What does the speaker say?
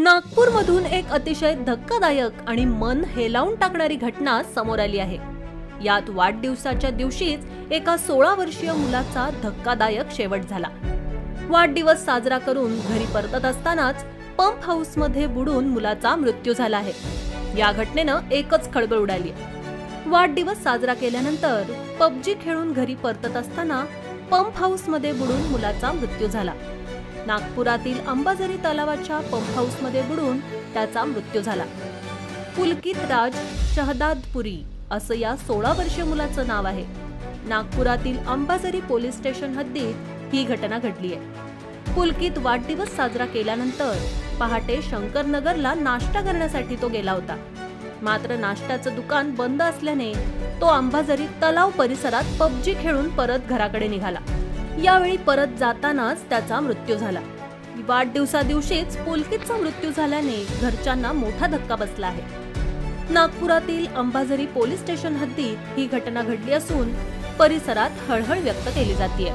नागपूरमधून एक अतिशय धक्कादायक आणि मन हेलावून टाकणारी घटना समोर आली आहे। यात वाढदिवसाच्या दिवशीच एका 16 वर्षीय मुलाचा धक्कादायक शेवट झाला। वाढदिवस साजरा करून घरी परतत असतानाच पंप हाऊसमध्ये बुडून मुलाचा मृत्यू झाला आहे। या घटनेनं एकच खळबळ उडाली। वाढदिवस साजरा केल्यानंतर पबजी खेळून घरी परतत असताना पंप हाऊसमध्ये बुडून मुलाचा मृत्यू झाला। नागपुरातील अंबाझरी तलावाच्या पंप हाऊसमध्ये बुडून त्याचा मृत्यू झाला। पुलकित राज शहदादपुरी असं या 16 वर्षीय मुलाचं नाव आहे। नागपुरातील अंबाझरी पोलीस स्टेशन हद्दीत ही घटना घडली आहे। पुलकित वाढदिवस साजरा केल्यानंतर पहाटे शंकरनगरला नाश्ता करण्यासाठी तो गेला होता। मात्र नाश्त्याचं दुकान बंद असल्याने तो अंबाझरी तलाव परिसरात पबजी खेळून परत घराकडे निघाला। यावेळी परत जातानाच त्याचा मृत्यू झाला। वाढदिवसा दिवशीच पुलकितचा मृत्यू झाल्याने घरच्यांना मोठा धक्का बसला आहे। नागपुरातील अंबाझरी पोलीस स्टेशन हद्दीत ही घटना घडली असून परिसरात हळहळ व्यक्त केली जाते।